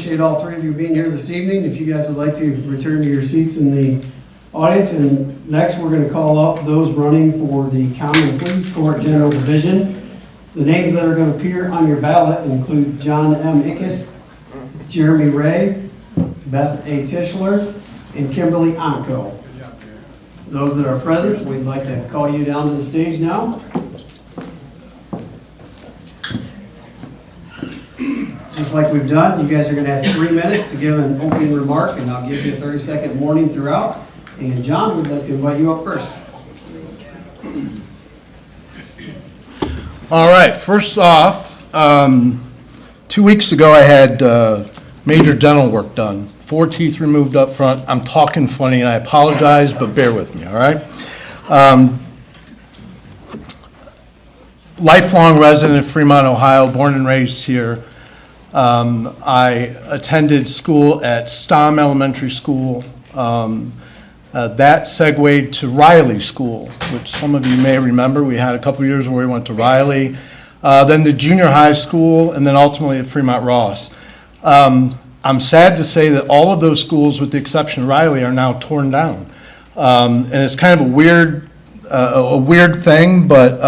appreciate all three of you being here this evening. If you guys would like to return to your seats in the audience. And next we're going to call up those running for the Common Pleas Court General Division. The names that are going to appear on your ballot include John M. Ickes, Jeremy Ray, Beth A. Tischler, and Kimberly Anko. Those that are present, we'd like to call you down to the stage now. Just like we've done, you guys are going to have 3 minutes to give an opening remark, and I'll give you a 30-second warning throughout. And John, we'd like to invite you up first. All right, first off, 2 weeks ago I had major dental work done. 4 teeth removed up front. I'm talking funny and I apologize, but bear with me, all right? Lifelong resident of Fremont, Ohio, born and raised here. I attended school at Stamm Elementary School. That segued to Riley School, which some of you may remember. We had a couple years where we went to Riley, then the junior high school, and then ultimately at Fremont Ross. I'm sad to say that all of those schools, with the exception of Riley, are now torn down. And it's kind of a weird thing, but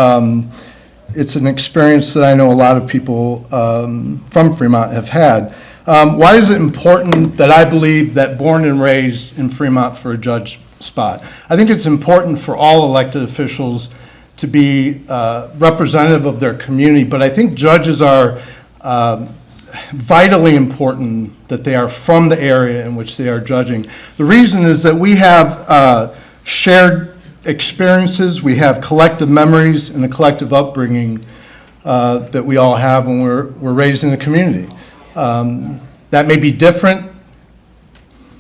it's an experience that I know a lot of people from Fremont have had. Why is it important that I believe that born and raised in Fremont for a judge spot? I think it's important for all elected officials to be representative of their community, but I think judges are vitally important that they are from the area in which they are judging. The reason is that we have shared experiences, we have collective memories and a collective upbringing that we all have when we're raised in the community. That may be different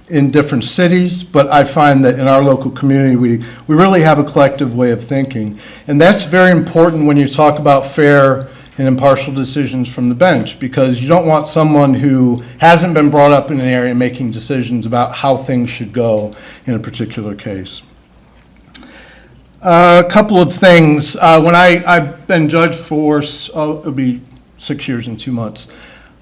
in different cities, but I find that in our local community, we really have a collective way of thinking. And that's very important when you talk about fair and impartial decisions from the bench, because you don't want someone who hasn't been brought up in an area making decisions about how things should go in a particular case. A couple of things. When I've been judged for, it'll be 6 years and 2 months.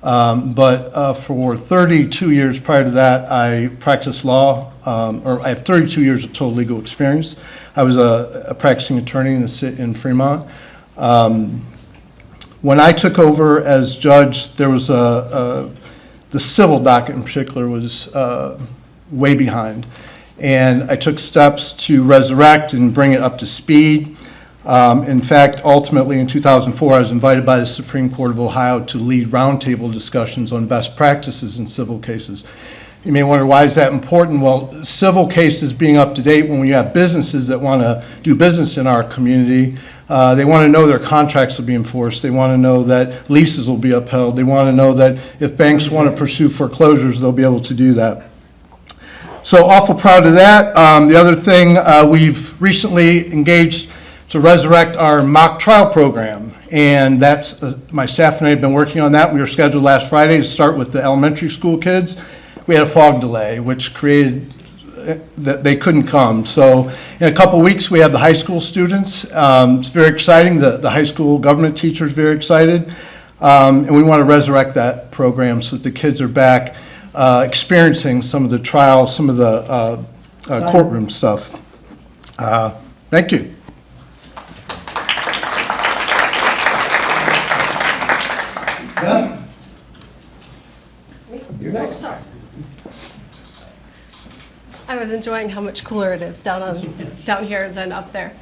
But for 32 years prior to that, I practiced law, or I have 32 years of total legal experience. I was a practicing attorney in Fremont. When I took over as judge, there was the civil docket in particular was way behind. And I took steps to resurrect and bring it up to speed. In fact, ultimately in 2004, I was invited by the Supreme Court of Ohio to lead roundtable discussions on best practices in civil cases. You may wonder, why is that important? Well, civil cases being up to date, when you have businesses that want to do business in our community, they want to know their contracts will be enforced. They want to know that leases will be upheld. They want to know that if banks want to pursue foreclosures, they'll be able to do that. So awful proud of that. The other thing, we've recently engaged to resurrect our mock trial program. And that's, my staff and I have been working on that. We were scheduled last Friday to start with the elementary school kids. We had a fog delay, which created that they couldn't come. So in a couple weeks, we have the high school students. It's very exciting. The high school government teacher is very excited. And we want to resurrect that program so that the kids are back experiencing some of the trials, some of the courtroom stuff. Thank you. Beth? You're next. I was enjoying how much cooler it is down here than up there.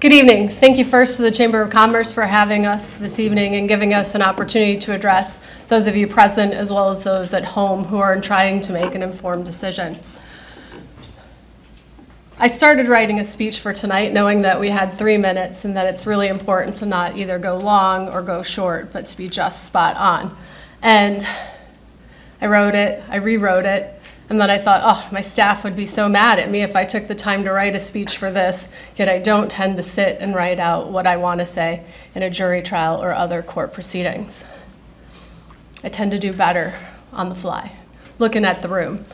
Good evening. Thank you first to the Chamber of Commerce for having us this evening and giving us an opportunity to address those of you present as well as those at home who are trying to make an informed decision. I started writing a speech for tonight knowing that we had 3 minutes and that it's really important to not either go long or go short, but to be just spot on. And I wrote it, I rewrote it, and then I thought, oh, my staff would be so mad at me if I took the time to write a speech for this, yet I don't tend to sit and write out what I want to say in a jury trial or other court proceedings. I tend to do better on the fly, looking at the room.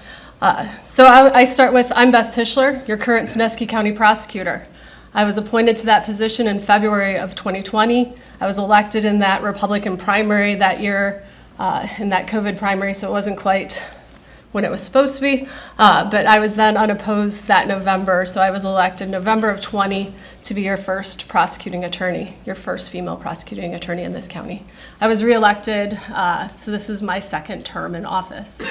So I start with, I'm Beth Tischler, your current Sonnesky County prosecutor. I was appointed to that position in February of 2020. I was elected in that Republican primary that year in that COVID primary, so it wasn't quite when it was supposed to be. But I was then unopposed that November, so I was elected November of 20 to be your first prosecuting attorney, your first female prosecuting attorney in this county. I was reelected, so this is my second term in office.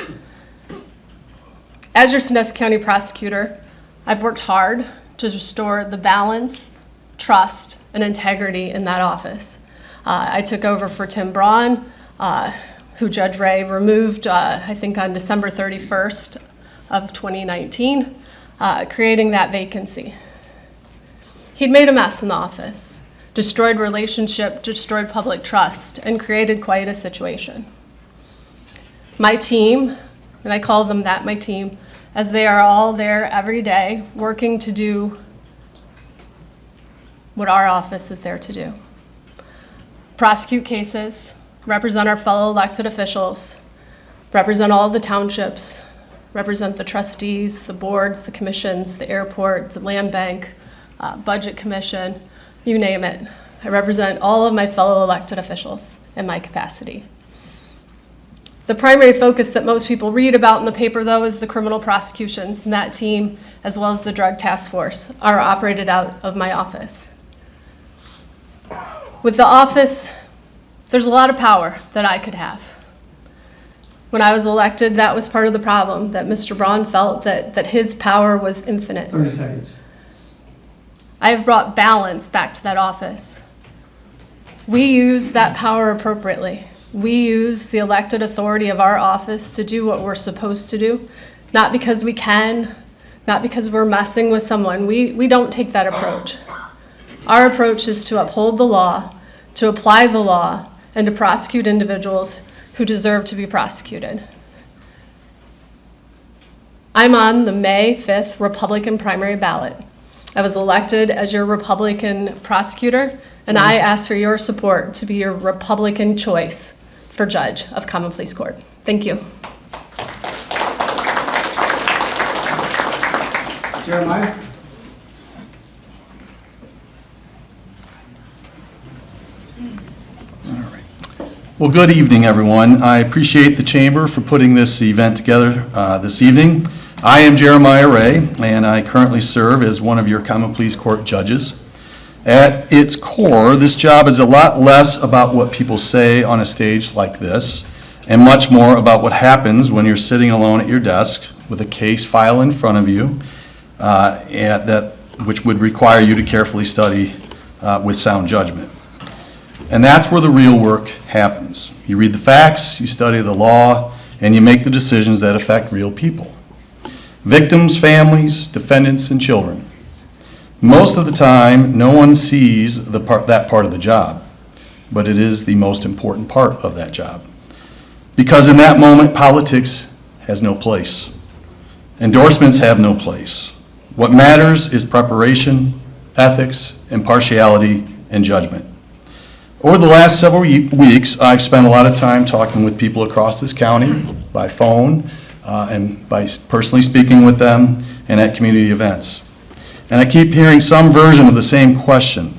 As your Sandusky County prosecutor, I've worked hard to restore the balance, trust, and integrity in that office. I took over for Tim Braun, who Judge Ray removed, I think on December 31st of 2019, creating that vacancy. He'd made a mess in the office, destroyed relationship, destroyed public trust, and created quite a situation. My team, and I call them that, my team, as they are all there every day working to do what our office is there to do. Prosecute cases, represent our fellow elected officials, represent all the townships, represent the trustees, the boards, the commissions, the airport, the land bank, budget commission, you name it. I represent all of my fellow elected officials in my capacity. The primary focus that most people read about in the paper, though, is the criminal prosecutions, and that team, as well as the drug task force, are operated out of my office. With the office, there's a lot of power that I could have. When I was elected, that was part of the problem, that Mr. Braun felt that his power was infinite. 30 seconds. I have brought balance back to that office. We use that power appropriately. We use the elected authority of our office to do what we're supposed to do, not because we can, not because we're messing with someone. We don't take that approach. Our approach is to uphold the law, to apply the law, and to prosecute individuals who deserve to be prosecuted. I'm on the May 5th Republican primary ballot. I was elected as your Republican prosecutor, and I ask for your support to be your Republican choice for judge of Common Pleas Court. Thank you. Jeremiah? Well, good evening, everyone. I appreciate the Chamber for putting this event together this evening. I am Jeremiah Ray, and I currently serve as one of your Common Pleas Court judges. At its core, this job is a lot less about what people say on a stage like this, and much more about what happens when you're sitting alone at your desk with a case file in front of you, which would require you to carefully study with sound judgment. And that's where the real work happens. You read the facts, you study the law, and you make the decisions that affect real people. Victims, families, defendants, and children. Most of the time, no one sees that part of the job, but it is the most important part of that job. Because in that moment, politics has no place. Endorsements have no place. What matters is preparation, ethics, impartiality, and judgment. Over the last several weeks, I've spent a lot of time talking with people across this county by phone and by personally speaking with them and at community events. And I keep hearing some version of the same question.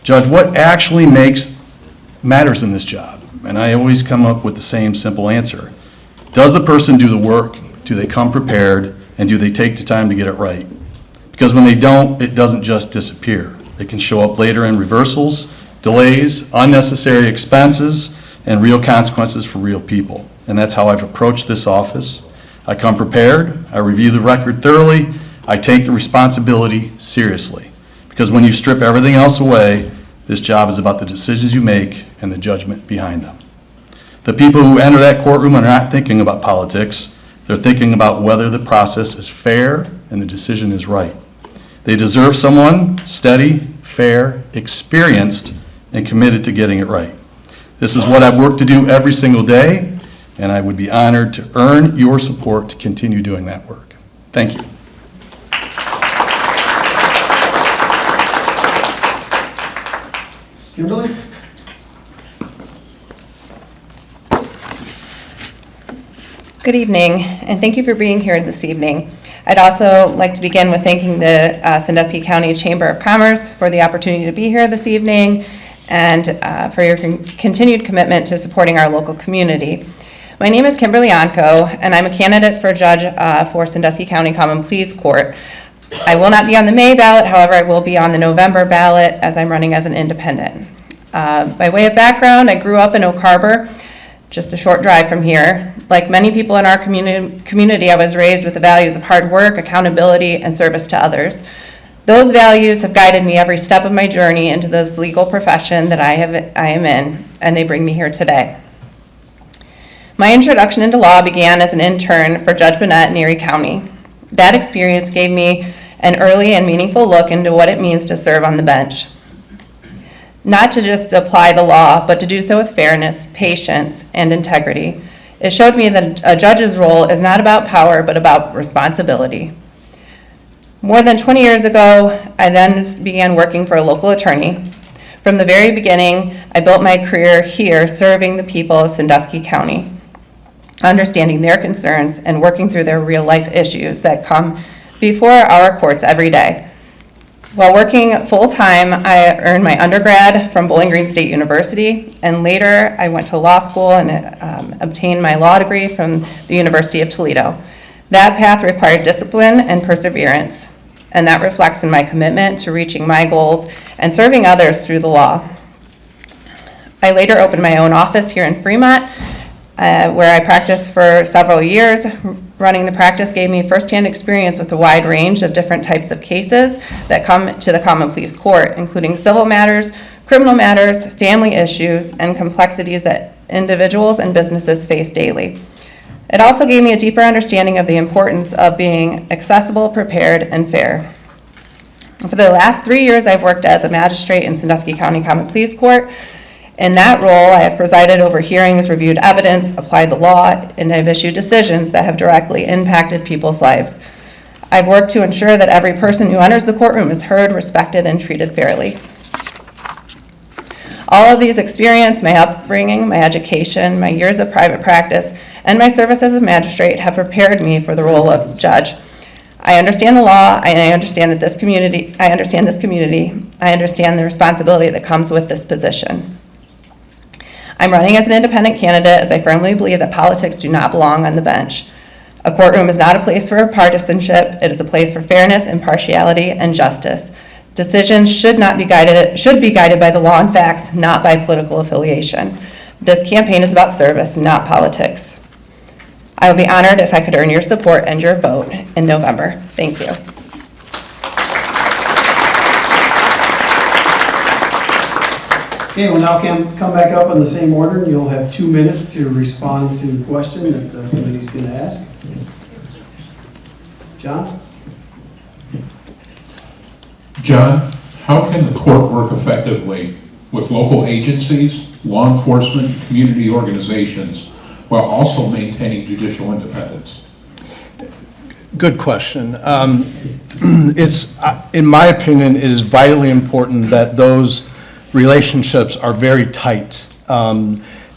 Judge, what actually matters in this job? And I always come up with the same simple answer. Does the person do the work? Do they come prepared? And do they take the time to get it right? Because when they don't, it doesn't just disappear. It can show up later in reversals, delays, unnecessary expenses, and real consequences for real people. And that's how I've approached this office. I come prepared, I review the record thoroughly, I take the responsibility seriously. Because when you strip everything else away, this job is about the decisions you make and the judgment behind them. The people who enter that courtroom are not thinking about politics, they're thinking about whether the process is fair and the decision is right. They deserve someone steady, fair, experienced, and committed to getting it right. This is what I work to do every single day, and I would be honored to earn your support to continue doing that work. Thank you. Kimberly? Good evening, and thank you for being here this evening. I'd also like to begin with thanking the Sandusky County Chamber of Commerce for the opportunity to be here this evening, and for your continued commitment to supporting our local community. My name is Kimberly Onko, and I'm a candidate for judge for Sandusky County Common Pleas Court. I will not be on the May ballot, however, I will be on the November ballot as I'm running as an independent. By way of background, I grew up in Oak Harbor, just a short drive from here. Like many people in our community, I was raised with the values of hard work, accountability, and service to others. Those values have guided me every step of my journey into this legal profession that I am in, and they bring me here today. My introduction into law began as an intern for Judge Burnett in Erie County. That experience gave me an early and meaningful look into what it means to serve on the bench. Not to just apply the law, but to do so with fairness, patience, and integrity. It showed me that a judge's role is not about power, but about responsibility. More than 20 years ago, I then began working for a local attorney. From the very beginning, I built my career here serving the people of Sandusky County, understanding their concerns and working through their real-life issues that come before our courts every day. While working full-time, I earned my undergrad from Bowling Green State University, and later I went to law school and obtained my law degree from the University of Toledo. That path required discipline and perseverance, and that reflects in my commitment to reaching my goals and serving others through the law. I later opened my own office here in Fremont, where I practiced for several years. Running the practice gave me firsthand experience with a wide range of different types of cases that come to the Common Pleas Court, including civil matters, criminal matters, family issues, and complexities that individuals and businesses face daily. It also gave me a deeper understanding of the importance of being accessible, prepared, and fair. For the last 3 years, I've worked as a magistrate in Sandusky County Common Pleas Court. In that role, I have presided over hearings, reviewed evidence, applied the law, and I've issued decisions that have directly impacted people's lives. I've worked to ensure that every person who enters the courtroom is heard, respected, and treated fairly. All of these experience, my upbringing, my education, my years of private practice, and my service as a magistrate have prepared me for the role of judge. I understand the law, and I understand this community. I understand the responsibility that comes with this position. I'm running as an independent candidate as I firmly believe that politics do not belong on the bench. A courtroom is not a place for partisanship. It is a place for fairness, impartiality, and justice. Decisions should be guided by the law and facts, not by political affiliation. This campaign is about service, not politics. I would be honored if I could earn your support and your vote in November. Thank you. Okay, we'll now come back up in the same order, and you'll have 2 minutes to respond to the question that the committee's going to ask. John? John, how can the court work effectively with local agencies, law enforcement, community organizations, while also maintaining judicial independence? Good question. In my opinion, it is vitally important that those relationships are very tight.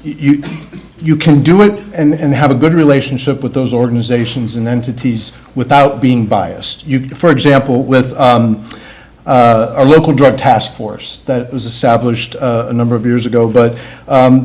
You can do it and have a good relationship with those organizations and entities without being biased. For example, with our local drug task force that was established a number of years ago, but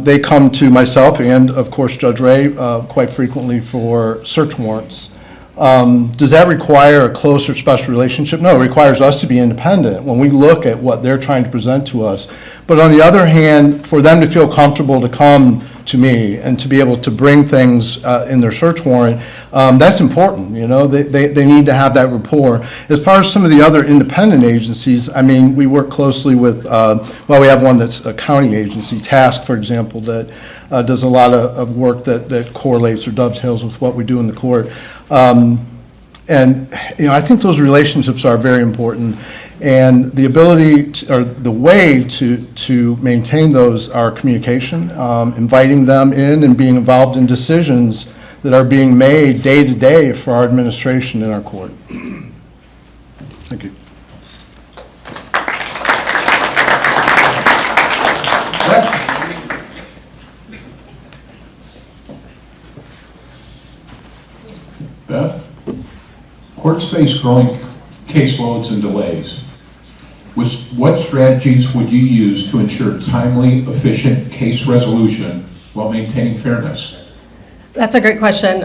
they come to myself and, of course, Judge Ray quite frequently for search warrants. Does that require a closer special relationship? No, it requires us to be independent when we look at what they're trying to present to us. But on the other hand, for them to feel comfortable to come to me and to be able to bring things in their search warrant, that's important. You know, they need to have that rapport. As far as some of the other independent agencies, I mean, we work closely with, we have one that's a county agency, TASC, for example, that does a lot of work that correlates or dovetails with what we do in the court. And, you know, I think those relationships are very important. And the ability to, or the way to maintain those are communication, inviting them in and being involved in decisions that are being made day to day for our administration in our court. Thank you. Beth, courts face growing caseloads and delays. What strategies would you use to ensure timely, efficient case resolution while maintaining fairness? That's a great question.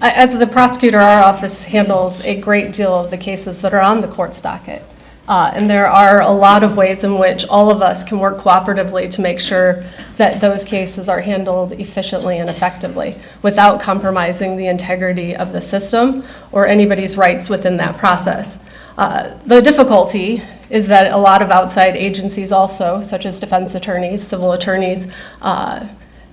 As the prosecutor, our office handles a great deal of the cases that are on the court's docket. And there are a lot of ways in which all of us can work cooperatively to make sure that those cases are handled efficiently and effectively without compromising the integrity of the system or anybody's rights within that process. The difficulty is that a lot of outside agencies also, such as defense attorneys, civil attorneys,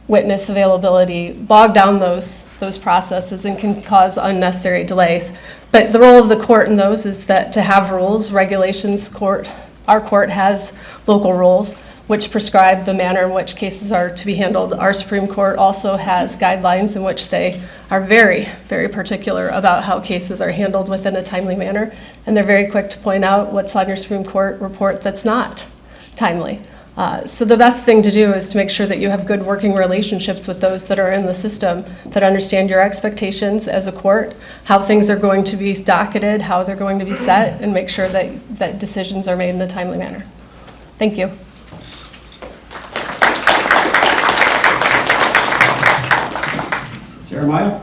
witness availability, bog down those processes and can cause unnecessary delays. But the role of the court in those is that to have rules, regulations, our court has local rules which prescribe the manner in which cases are to be handled. Our Supreme Court also has guidelines in which they are very, very particular about how cases are handled within a timely manner. And they're very quick to point out what's on your Supreme Court report that's not timely. So the best thing to do is to make sure that you have good working relationships with those that are in the system, that understand your expectations as a court, how things are going to be docketed, how they're going to be set, and make sure that decisions are made in a timely manner. Thank you. Jeremiah?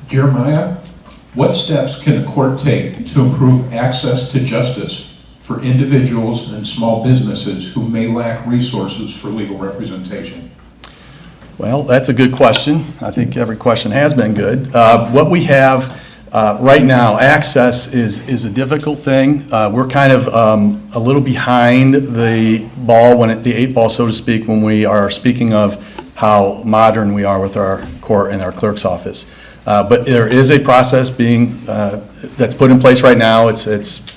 Jeremiah, what steps can the court take to improve access to justice for individuals and small businesses who may lack resources for legal representation? Well, that's a good question. I think every question has been good. What we have right now, access is a difficult thing. We're kind of a little behind the ball, the 8 ball, so to speak, when we are speaking of how modern we are with our court and our clerk's office. But there is a process that's put in place right now. It's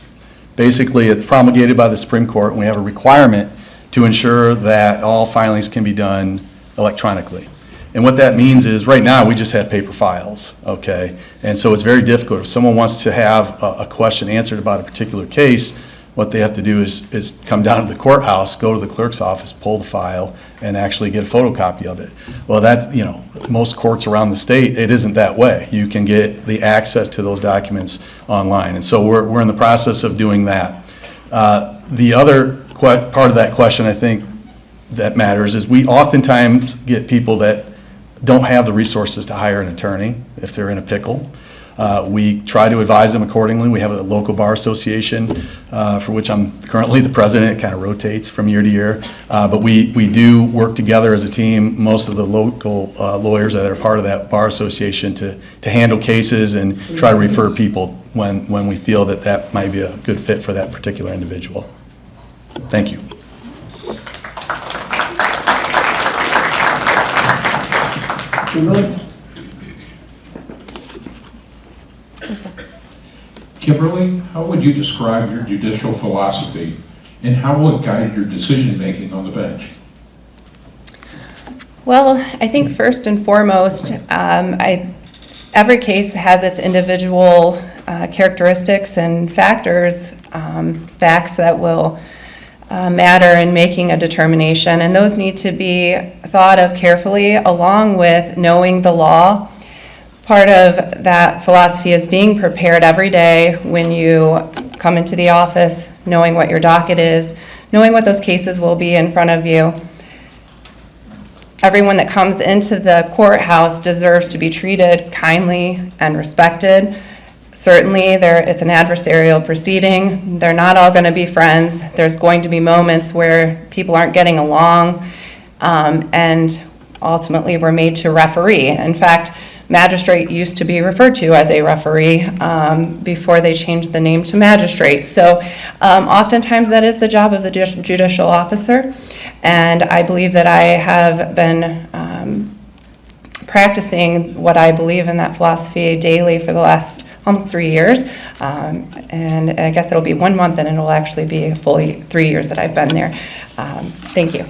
promulgated by the Supreme Court, and we have a requirement to ensure that all filings can be done electronically. And what that means is, right now, we just have paper files, okay? And so it's very difficult. If someone wants to have a question answered about a particular case, what they have to do is come down to the courthouse, go to the clerk's office, pull the file, and actually get a photocopy of it. Well, that's, most courts around the state, it isn't that way. You can get the access to those documents online. And so we're in the process of doing that. The other part of that question, I think, that matters is we oftentimes get people that don't have the resources to hire an attorney if they're in a pickle. We try to advise them accordingly. We have a local bar association for which I'm currently the president. It kind of rotates from year to year. But we do work together as a team, most of the local lawyers that are part of that bar association to handle cases and try to refer people when we feel that might be a good fit for that particular individual. Thank you. Kimberly? Kimberly, how would you describe your judicial philosophy, and how will it guide your decision-making on the bench? Well, I think first and foremost, every case has its individual characteristics and factors, facts that will matter in making a determination, and those need to be thought of carefully along with knowing the law. Part of that philosophy is being prepared every day when you come into the office, knowing what your docket is, knowing what those cases will be in front of you. Everyone that comes into the courthouse deserves to be treated kindly and respected. Certainly, it's an adversarial proceeding. They're not all going to be friends. There's going to be moments where people aren't getting along, and ultimately we're made to referee. In fact, magistrate used to be referred to as a referee before they changed the name to magistrate. So oftentimes that is the job of the judicial officer, and I believe that I have been practicing what I believe in that philosophy daily for the last almost 3 years, and I guess it'll be 1 month and it'll actually be fully 3 years that I've been there. Thank you.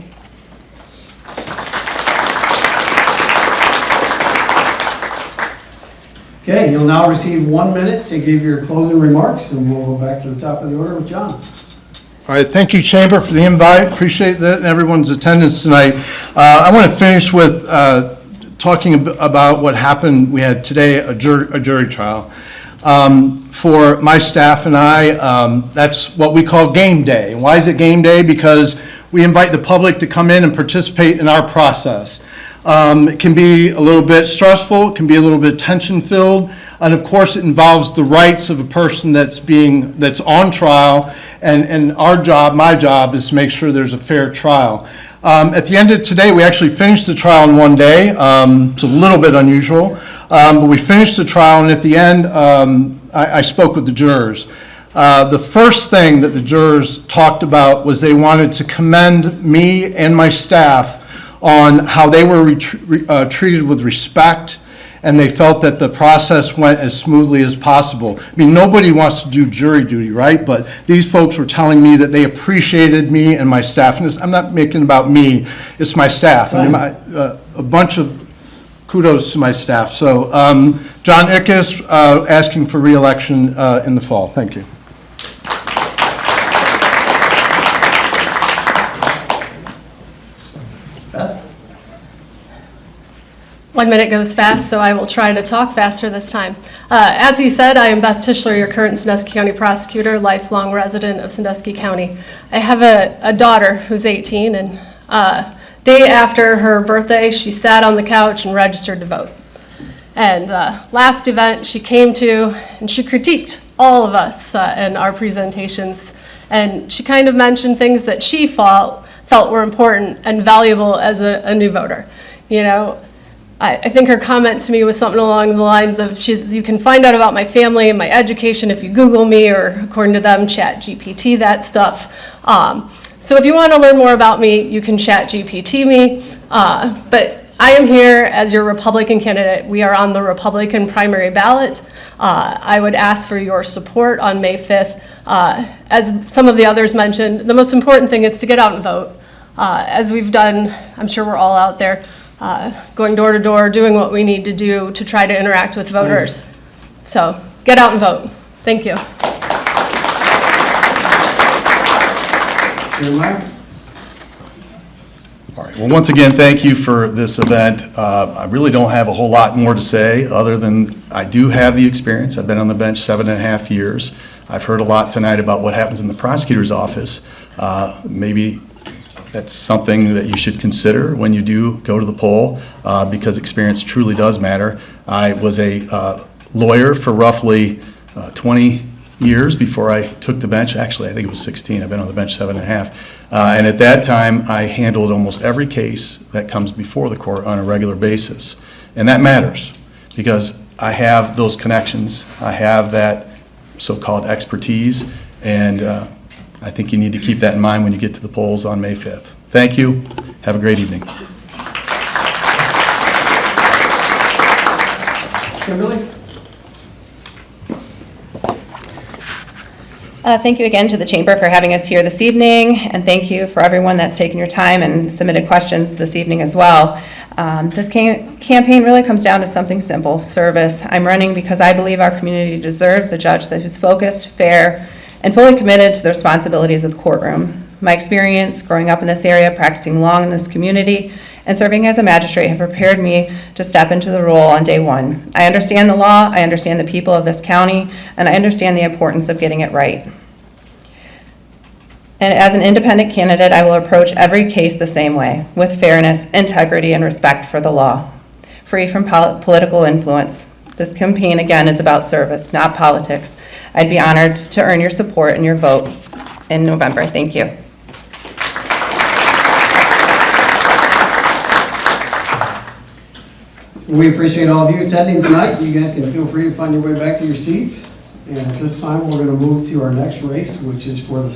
Okay, you'll now receive 1 minute to give your closing remarks, and we'll go back to the top of the order with John. All right, thank you, Chamber, for the invite. Appreciate that and everyone's attendance tonight. I want to finish with talking about what happened. We had today a jury trial. For my staff and I, that's what we call game day. And why is it game day? Because we invite the public to come in and participate in our process. It can be a little bit stressful, it can be a little bit tension-filled, and of course it involves the rights of a person that's on trial, and our job, my job, is to make sure there's a fair trial. At the end of today, we actually finished the trial in one day. It's a little bit unusual, but we finished the trial, and at the end, I spoke with the jurors. The first thing that the jurors talked about was they wanted to commend me and my staff on how they were treated with respect, and they felt that the process went as smoothly as possible. I mean, nobody wants to do jury duty, right? But these folks were telling me that they appreciated me and my staff. And I'm not making it about me, it's my staff. And a bunch of kudos to my staff. So John Ickes, asking for re-election in the fall. Thank you. 1 minute goes fast, so I will try to talk faster this time. As you said, I am Beth Tischler, your current Sandusky County prosecutor, lifelong resident of Sandusky County. I have a daughter who's 18, and day after her birthday, she sat on the couch and registered to vote. And last event she came to, and she critiqued all of us and our presentations, and she kind of mentioned things that she felt were important and valuable as a new voter. You know, I think her comment to me was something along the lines of, you can find out about my family and my education if you Google me, or according to them, chat GPT that stuff. So if you want to learn more about me, you can chat GPT me. But I am here as your Republican candidate. We are on the Republican primary ballot. I would ask for your support on May 5th. As some of the others mentioned, the most important thing is to get out and vote. As we've done, I'm sure we're all out there, going door to door, doing what we need to do to try to interact with voters. So get out and vote. Thank you. Jeremiah? All right, well, once again, thank you for this event. I really don't have a whole lot more to say, other than I do have the experience. I've been on the bench 7.5 years. I've heard a lot tonight about what happens in the prosecutor's office. Maybe that's something that you should consider when you do go to the poll, because experience truly does matter. I was a lawyer for roughly 20 years before I took the bench. Actually, I think it was 16. I've been on the bench 7.5. And at that time, I handled almost every case that comes before the court on a regular basis. And that matters, because I have those connections. I have that so-called expertise, and I think you need to keep that in mind when you get to the polls on May 5th. Thank you. Have a great evening. Kimberly? Thank you again to the Chamber for having us here this evening, and thank you for everyone that's taken your time and submitted questions this evening as well. This campaign really comes down to something simple: service. I'm running because I believe our community deserves a judge who's focused, fair, and fully committed to the responsibilities of the courtroom. My experience growing up in this area, practicing law in this community, and serving as a magistrate have prepared me to step into the role on day one. I understand the law, I understand the people of this county, and I understand the importance of getting it right. And as an independent candidate, I will approach every case the same way, with fairness, integrity, and respect for the law, free from political influence. This campaign, again, is about service, not politics. I'd be honored to earn your support and your vote in November. Thank you. We appreciate all of you attending tonight. You guys can feel free to find your way back to your seats. And at this time, we're going to move to our next race, which is for the